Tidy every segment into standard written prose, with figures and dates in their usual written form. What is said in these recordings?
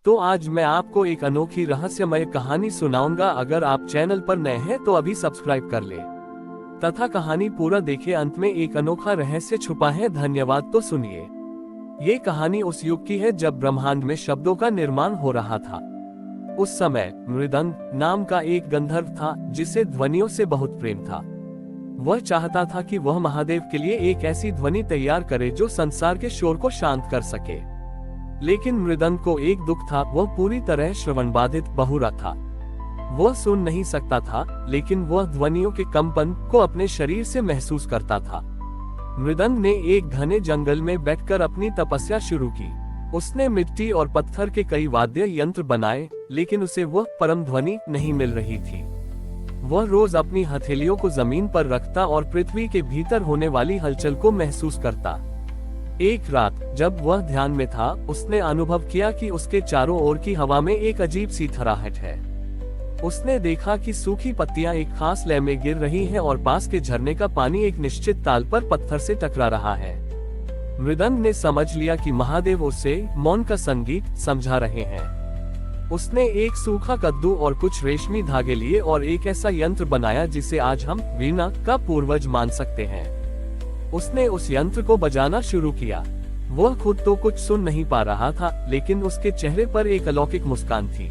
तो आज मैं आपको एक अनोखी रहस्यमय कहानी सुनाऊंगा। अगर आप चैनल पर नए हैं तो अभी सब्सक्राइब कर ले तथा कहानी पूरा देखें। अंत में एक अनोखा रहस्य छुपा है। धन्यवाद। तो सुनिए, ये कहानी उस युग की है जब ब्रह्मांड में शब्दों का निर्माण हो रहा था। उस समय मृदंग नाम का एक गंधर्व था जिसे ध्वनियों से बहुत प्रेम था। वह चाहता था कि वह महादेव के लिए एक ऐसी ध्वनि तैयार करे जो संसार के शोर को शांत कर सके। लेकिन मृदंग को एक दुख था, वह पूरी तरह श्रवण बाधित बहुरा था। वह सुन नहीं सकता था, लेकिन वह ध्वनियों के कंपन को अपने शरीर से महसूस करता था। मृदंग ने एक घने जंगल में बैठकर अपनी तपस्या शुरू की। उसने मिट्टी और पत्थर के कई वाद्य यंत्र बनाए, लेकिन उसे वह परम ध्वनि नहीं मिल रही थी। वह रोज अपनी हथेलियों को जमीन पर रखता और पृथ्वी के भीतर होने वाली हलचल को महसूस करता। एक रात जब वह ध्यान में था, उसने अनुभव किया कि उसके चारों ओर की हवा में एक अजीब सी थराहट है। उसने देखा कि सूखी पत्तियां एक खास लय में गिर रही हैं और पास के झरने का पानी एक निश्चित ताल पर पत्थर से टकरा रहा है। मृदंग ने समझ लिया कि महादेव उसे मौन का संगीत समझा रहे हैं। उसने एक सूखा कद्दू और कुछ रेशमी धागे लिए और एक ऐसा यंत्र बनाया जिसे आज हम वीणा का पूर्वज मान सकते हैं। उसने उस यंत्र को बजाना शुरू किया। वह खुद तो कुछ सुन नहीं पा रहा था, लेकिन उसके चेहरे पर एक अलौकिक मुस्कान थी।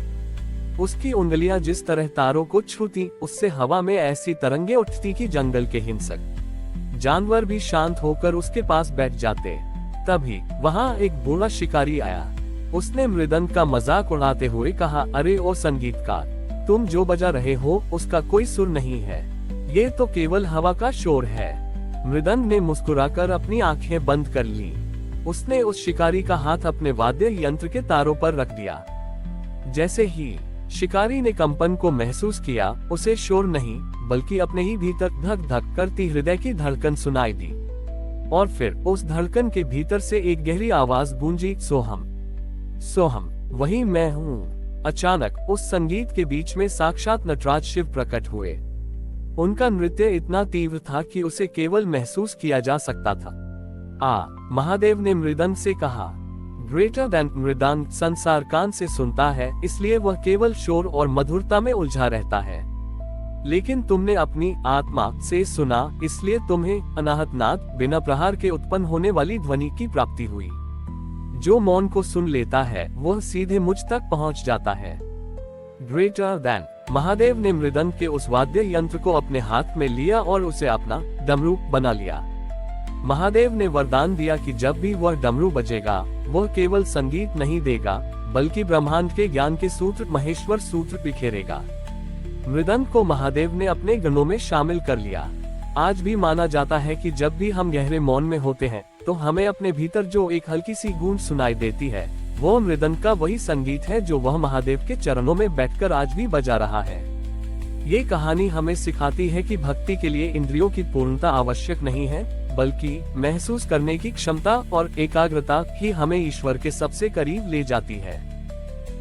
उसकी उंगलियां जिस तरह तारों को छूती, उससे हवा में ऐसी तरंगे उठती कि जंगल के हिंसक जानवर भी शांत होकर उसके पास बैठ जाते। तभी वहां एक बूढ़ा शिकारी आया। उसने मृदंग का मजाक उड़ाते हुए कहा, अरे ओ संगीतकार, तुम जो बजा रहे हो उसका कोई सुर नहीं है, ये तो केवल हवा का शोर है। मृदंग ने मुस्कुराकर अपनी आंखें बंद कर ली। उसने उस शिकारी का हाथ अपने वाद्य यंत्र के तारों पर रख दिया। जैसे ही शिकारी ने कंपन को महसूस किया, उसे शोर नहीं बल्कि अपने ही भीतर धक धक करती हृदय की धड़कन सुनाई दी। और फिर उस धड़कन के भीतर से एक गहरी आवाज गूंजी, सोहम सोहम, वही मैं हूँ। अचानक उस संगीत के बीच में साक्षात नटराज शिव प्रकट हुए। उनका नृत्य इतना तीव्र था कि उसे केवल महसूस किया जा सकता था। महादेव ने मृदंग से कहा, ग्रेटर देन मृदंग संसार कान से सुनता है, इसलिए वह केवल शोर और मधुरता में उलझा रहता है। लेकिन तुमने अपनी आत्मा से सुना, इसलिए तुम्हें अनाहत नाद बिना प्रहार के उत्पन्न होने वाली ध्वनि की प्राप्ति हुई। जो मौन को सुन लेता है वह सीधे मुझ तक पहुंच जाता है। Greater than. महादेव ने मृदंग के उस वाद्य यंत्र को अपने हाथ में लिया और उसे अपना डमरू बना लिया। महादेव ने वरदान दिया कि जब भी वह डमरू बजेगा, वह केवल संगीत नहीं देगा बल्कि ब्रह्मांड के ज्ञान के सूत्र महेश्वर सूत्र बिखेरेगा। मृदंग को महादेव ने अपने गणों में शामिल कर लिया। आज भी माना जाता है कि जब भी हम गहरे मौन में होते हैं तो हमें अपने भीतर जो एक हल्की सी गूंज सुनाई देती है, वो मृदंग का वही संगीत है जो वह महादेव के चरणों में बैठकर आज भी बजा रहा है। ये कहानी हमें सिखाती है कि भक्ति के लिए इंद्रियों की पूर्णता आवश्यक नहीं है, बल्कि महसूस करने की क्षमता और एकाग्रता ही हमें ईश्वर के सबसे करीब ले जाती है।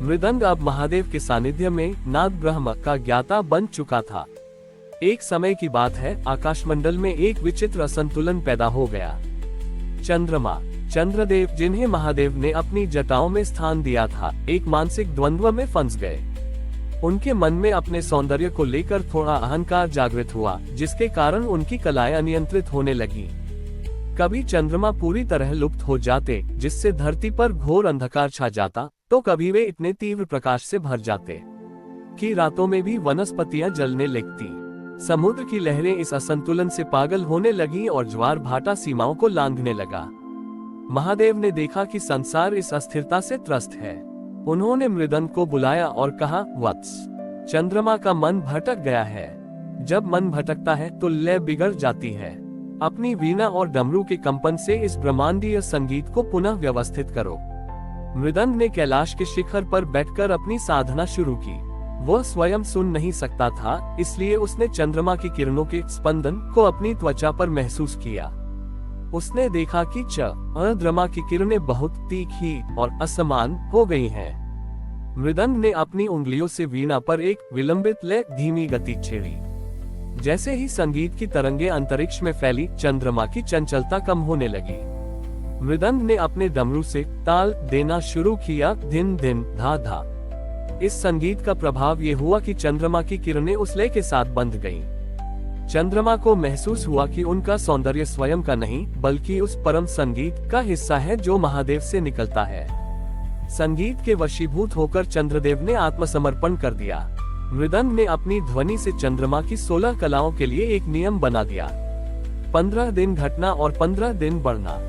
मृदंग अब महादेव के सानिध्य में नाद ब्रह्म का ज्ञाता बन चुका था। एक समय की बात है, आकाशमंडल में एक विचित्र असंतुलन पैदा हो गया। चंद्रमा, चंद्रदेव, जिन्हें महादेव ने अपनी जटाओं में स्थान दिया था, एक मानसिक द्वंद्व में फंस गए। उनके मन में अपने सौंदर्य को लेकर थोड़ा अहंकार जागृत हुआ, जिसके कारण उनकी कलाएं अनियंत्रित होने लगी। कभी चंद्रमा पूरी तरह लुप्त हो जाते, जिससे धरती पर घोर अंधकार छा जाता, तो कभी वे इतने तीव्र प्रकाश से भर जाते कि रातों में भी वनस्पतियां जलने लगती। समुद्र की लहरें इस असंतुलन से पागल होने लगी और ज्वार भाटा सीमाओं को लांघने लगा। महादेव ने देखा कि संसार इस अस्थिरता से त्रस्त है। उन्होंने मृदंग को बुलाया और कहा, वत्स, चंद्रमा का मन भटक गया है। जब मन भटकता है तो लय बिगड़ जाती है। अपनी वीणा और डमरू के कंपन से इस ब्रह्मांडीय संगीत को पुनः व्यवस्थित करो। मृदंग ने कैलाश के शिखर पर बैठकर अपनी साधना शुरू की। वह स्वयं सुन नहीं सकता था, इसलिए उसने चंद्रमा की किरणों के स्पंदन को अपनी त्वचा पर महसूस किया। उसने देखा कि चंद्रमा की किरणें बहुत तीखी और असमान हो गई हैं। मृदंग ने अपनी उंगलियों से वीणा पर एक विलंबित लय धीमी गति छेड़ी। जैसे ही संगीत की तरंगे अंतरिक्ष में फैली, चंद्रमा की चंचलता कम होने लगी। मृदंग ने अपने डमरू से ताल देना शुरू किया, धिन धिन धा धा। इस संगीत का प्रभाव ये हुआ कि चंद्रमा की किरणें उस लय के साथ बंध गईं। चंद्रमा को महसूस हुआ कि उनका सौंदर्य स्वयं का नहीं बल्कि उस परम संगीत का हिस्सा है जो महादेव से निकलता है। संगीत के वशीभूत होकर चंद्रदेव ने आत्मसमर्पण कर दिया। मृदंग ने अपनी ध्वनि से चंद्रमा की 16 कलाओं के लिए एक नियम बना दिया। 15 दिन घटना और 15 दिन बढ़ना।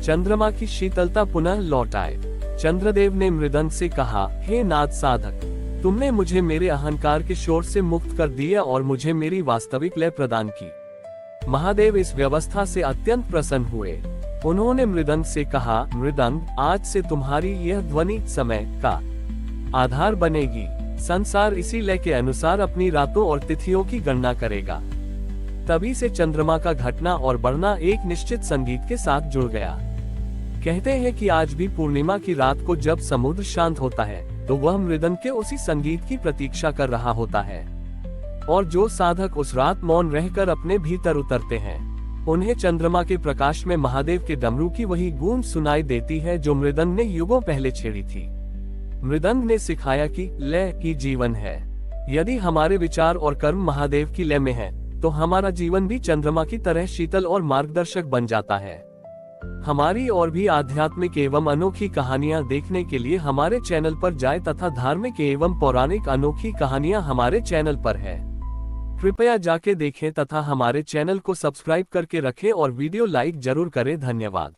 चंद्रमा की शीतलता पुनः लौट आए। चंद्रदेव ने मृदंग से कहा, हे नाद साधक, तुमने मुझे मेरे अहंकार के शोर से मुक्त कर दिया और मुझे मेरी वास्तविक लय प्रदान की। महादेव इस व्यवस्था से अत्यंत प्रसन्न हुए। उन्होंने मृदंग से कहा, मृदंग, आज से तुम्हारी यह ध्वनि समय का आधार बनेगी। संसार इसी लय के अनुसार अपनी रातों और तिथियों की गणना करेगा। तभी से चंद्रमा का घटना और बढ़ना एक निश्चित संगीत के साथ जुड़ गया। कहते हैं कि आज भी पूर्णिमा की रात को जब समुद्र शांत होता है तो वह मृदंग के उसी संगीत की प्रतीक्षा कर रहा होता है। और जो साधक उस रात मौन रहकर अपने भीतर उतरते हैं, उन्हें चंद्रमा के प्रकाश में महादेव के डमरू की वही गूंज सुनाई देती है जो मृदंग ने युगों पहले छेड़ी थी। मृदंग ने सिखाया कि लय ही जीवन है। यदि हमारे विचार और कर्म महादेव की लय में है तो हमारा जीवन भी चंद्रमा की तरह शीतल और मार्गदर्शक बन जाता है। हमारी और भी आध्यात्मिक एवं अनोखी कहानियां देखने के लिए हमारे चैनल पर जाएं तथा धार्मिक एवं पौराणिक अनोखी कहानियां हमारे चैनल पर है। कृपया जाके देखें तथा हमारे चैनल को सब्सक्राइब करके रखें और वीडियो लाइक जरूर करें। धन्यवाद।